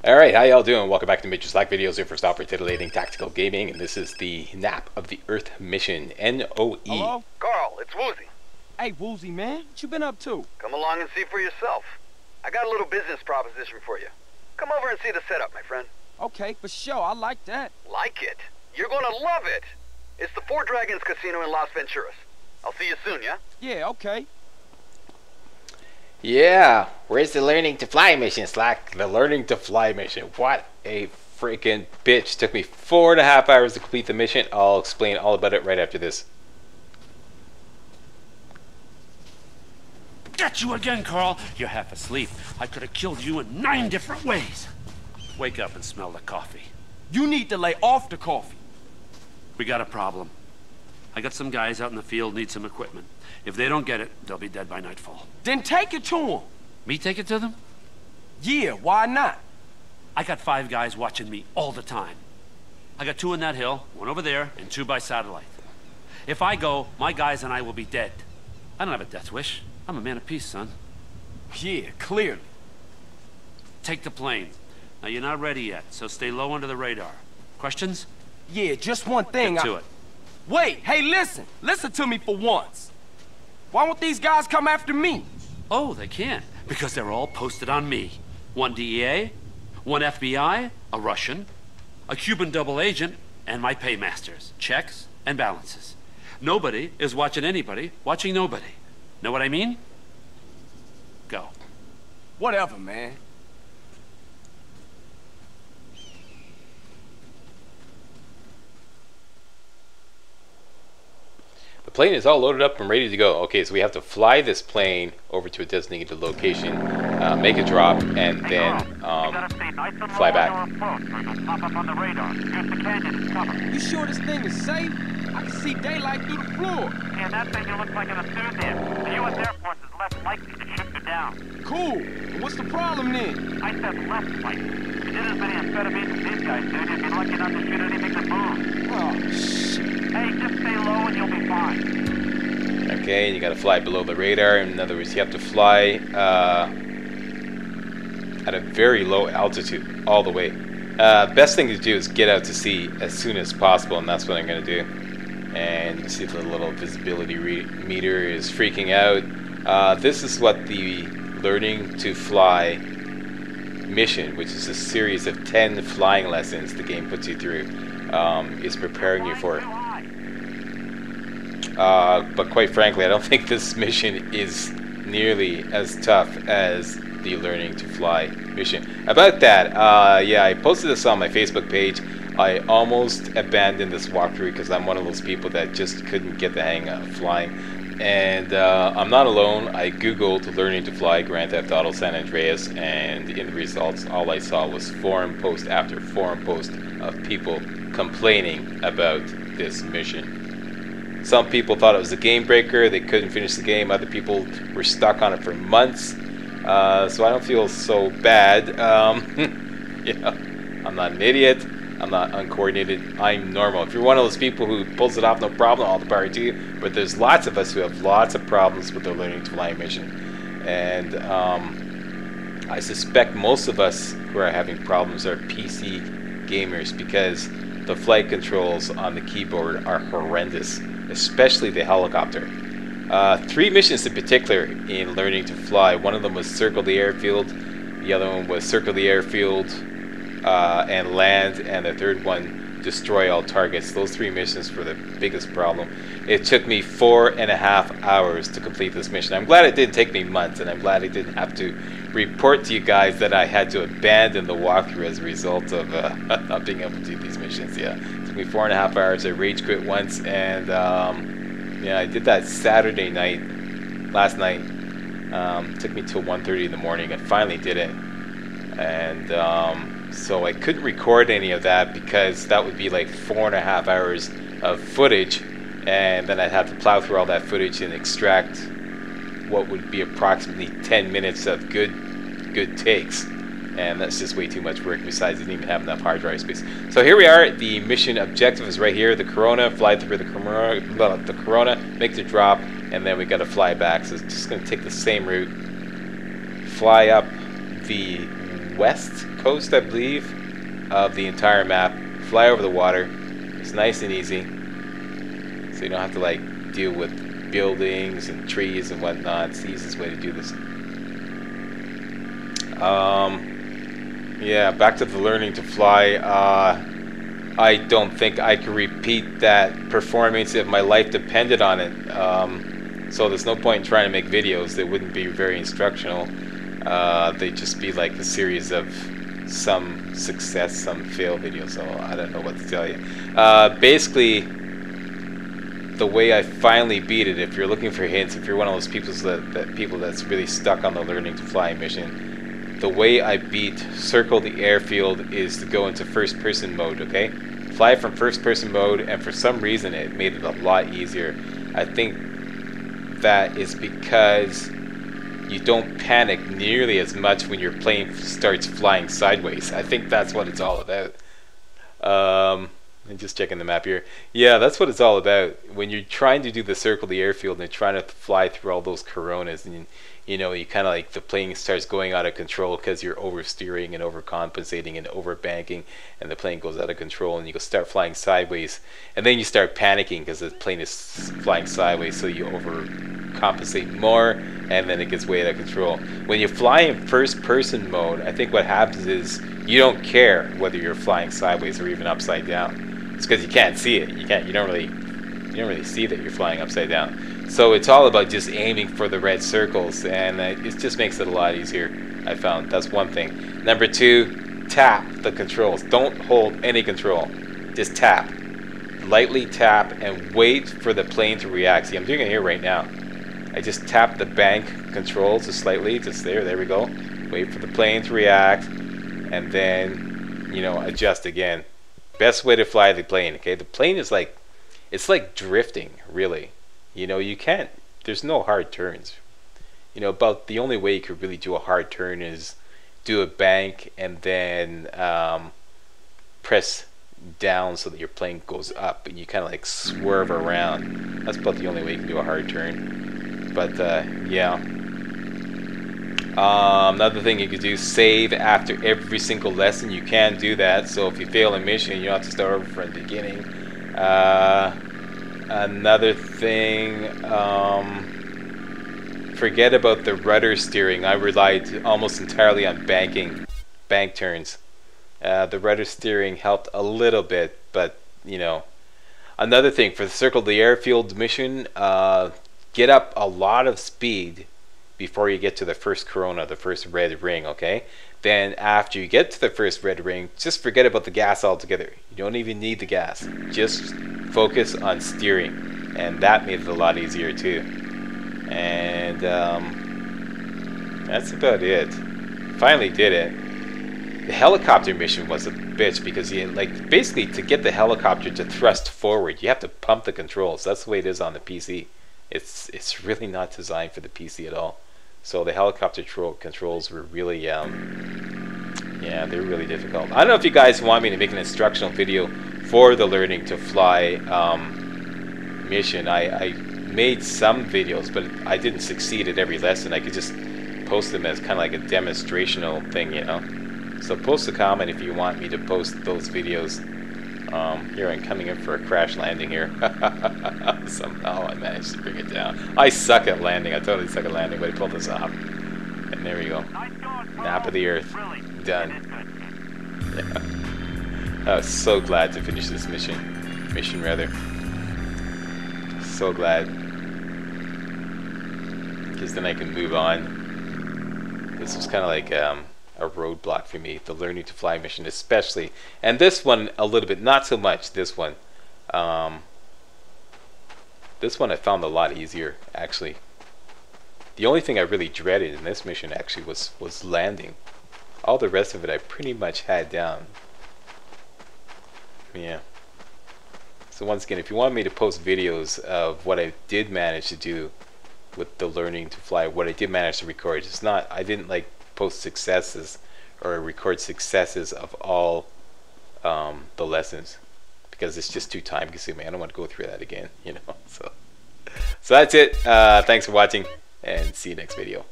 Alright, how y'all doing? Welcome back to MajorSlackVideos, your first stop for titillating tactical gaming, and this is the Nap of the Earth mission, NOE. Hello? Carl, it's Woozy. Hey, Woozy, man. What you been up to? Come along and see for yourself. I got a little business proposition for you. Come over and see the setup, my friend. Okay, for sure. I like that. Like it? You're gonna love it. It's the Four Dragons Casino in Las Venturas. I'll see you soon, yeah? Yeah, okay. Yeah, where's the learning to fly mission, Slack? The learning to fly mission. What a freaking bitch. Took me 4.5 hours to complete the mission. I'll explain all about it right after this. Got you again, Carl. You're half asleep. I could have killed you in 9 different ways. Wake up and smell the coffee. You need to lay off the coffee. We got a problem. I got some guys out in the field need some equipment. If they don't get it, they'll be dead by nightfall. Then take it to them. Me take it to them? Yeah, why not? I got 5 guys watching me all the time. I got 2 in that hill, 1 over there, and 2 by satellite. If I go, my guys and I will be dead. I don't have a death wish. I'm a man of peace, son. Yeah, clearly. Take the plane. Now, you're not ready yet, so stay low under the radar. Questions? Yeah, just one thing. Get to it. Wait, hey, listen. Listen to me for once. Why won't these guys come after me? Oh, they can't, because they're all posted on me. 1 DEA, 1 FBI, a Russian, a Cuban double agent, and my paymasters, checks and balances. Nobody is watching anybody, watching nobody. Know what I mean? Go. Whatever, man. The plane is all loaded up and ready to go. Okay, so we have to fly this plane over to a designated location, make a drop, and then fly back. You sure this thing is safe? I can see daylight through the floor. Yeah, that thing looks like an enthusiast. The U.S. Air Force is less likely to shoot you down. Cool. What's the problem then? I said less likely. If you did as many amphetamines as these guys did, you'd be lucky not to shoot anything that moves. Oh, shit. Hey, just stay low and you'll be fine. Okay, you gotta fly below the radar. In other words, you have to fly at a very low altitude all the way. Best thing to do is get out to sea as soon as possible, and that's what I'm gonna do. And you see the little visibility meter is freaking out. This is what the learning to fly mission, which is a series of 10 flying lessons the game puts you through, is preparing you for. But quite frankly, I don't think this mission is nearly as tough as the learning to fly mission. About that, yeah, I posted this on my Facebook page. I almost abandoned this walkthrough because I'm one of those people that just couldn't get the hang of flying. And I'm not alone. I googled learning to fly Grand Theft Auto San Andreas, and in the results all I saw was forum post after forum post of people complaining about this mission. Some people thought it was a game breaker, they couldn't finish the game. Other people were stuck on it for months. So I don't feel so bad. Yeah, I'm not an idiot. I'm not uncoordinated. I'm normal. If you're one of those people who pulls it off, no problem, all the power to you. But there's lots of us who have lots of problems with the learning to fly mission. And I suspect most of us who are having problems are PC gamers, because the flight controls on the keyboard are horrendous, especially the helicopter. 3 missions in particular in learning to fly. One of them was circle the airfield. The other one was circle the airfield and land, and the third one, destroy all targets. Those 3 missions were the biggest problem. It took me 4.5 hours to complete this mission. I'm glad it didn't take me months, and I'm glad I didn't have to report to you guys that I had to abandon the walkthrough as a result of not being able to do these missions. Yeah, it took me 4.5 hours. I rage quit once, and yeah, I did that Saturday night, last night. Took me till 1:30 in the morning. I finally did it, and so I couldn't record any of that because that would be like 4.5 hours of footage, and then I'd have to plow through all that footage and extract what would be approximately 10 minutes of good takes, and that's just way too much work. Besides, I didn't even have enough hard drive space. So here we are. The mission objective is right here. The Corona, fly through the Corona, make the drop, and then we got to fly back. So it's just going to take the same route, fly up the west coast, I believe, of the entire map. Fly over the water. It's nice and easy, so you don't have to like deal with buildings and trees and whatnot. It's the easiest way to do this. Yeah, back to the learning to fly. I don't think I could repeat that performance if my life depended on it. So there's no point in trying to make videos. They wouldn't be very instructional. They'd just be like a series of some success, some fail videos. So I don't know what to tell you. Basically, the way I finally beat it, if you're looking for hints, if you're one of those people that's really stuck on the learning to fly mission, the way I beat Circle the Airfield is to go into first person mode, okay? Fly from first person mode, and for some reason it made it a lot easier. I think that is because you don't panic nearly as much when your plane starts flying sideways. I think that's what it's all about. I'm just checking the map here. Yeah, that's what it's all about. When you're trying to do the Circle the Airfield and trying to fly through all those coronas, and you know, you kind of like the plane starts going out of control because you're oversteering and overcompensating and overbanking, and the plane goes out of control, and you go start flying sideways, and then you start panicking because the plane is flying sideways, so you overcompensate more, and then it gets way out of control. When you fly in first person mode, I think what happens is you don't care whether you're flying sideways or even upside down. It's because you can't see it. You don't really see that you're flying upside down. So it's all about just aiming for the red circles, and it just makes it a lot easier, I found. That's one thing. Number two, tap the controls. Don't hold any control. Just tap. Lightly tap and wait for the plane to react. See, I'm doing it here right now. I just tap the bank controls just slightly, just there we go. Wait for the plane to react, and then, you know, adjust again. Best way to fly the plane, okay? The plane is like, it's like drifting, really. You know, you can't, there's no hard turns. You know, about the only way you could really do a hard turn is do a bank and then press down so that your plane goes up and you kind of like swerve around. That's about the only way you can do a hard turn. But yeah. Another thing you could do, save after every single lesson. You can do that, so if you fail a mission, you don't have to start over from the beginning. Another thing, forget about the rudder steering. I relied almost entirely on bank turns. The rudder steering helped a little bit, but you know. Another thing, for the Circle the Airfield mission, get up a lot of speed before you get to the first corona, the first red ring, okay? Then after you get to the first red ring, just forget about the gas altogether. You don't even need the gas. Just focus on steering, and that made it a lot easier too. And that's about it. Finally did it. The helicopter mission was a bitch because you like basically to get the helicopter to thrust forward, you have to pump the controls. That's the way it is on the PC. It's really not designed for the PC at all. So the helicopter controls were really, yeah, they were really difficult. I don't know if you guys want me to make an instructional video for the learning to fly mission. I made some videos, but I didn't succeed at every lesson. I could just post them as kind of like a demonstrational thing, you know. So post a comment if you want me to post those videos. Here I'm coming in for a crash landing here. Somehow I managed to bring it down. I suck at landing. I totally suck at landing, but I pulled this off. And there we go. Nap of the Earth. Done. Yeah. I was so glad to finish this mission. Mission rather. So glad. Because then I can move on. This was kind of like a roadblock for me, the learning to fly mission especially, and this one a little bit, not so much this one. This one I found a lot easier actually. The only thing I really dreaded in this mission actually was landing. All the rest of it I pretty much had down. Yeah. So once again, if you want me to post videos of what I did manage to do with the learning to fly, what I did manage to record, it's not, I didn't like post successes or record successes of all the lessons because it's just too time consuming. I don't want to go through that again, you know. So that's it. Thanks for watching and see you next video.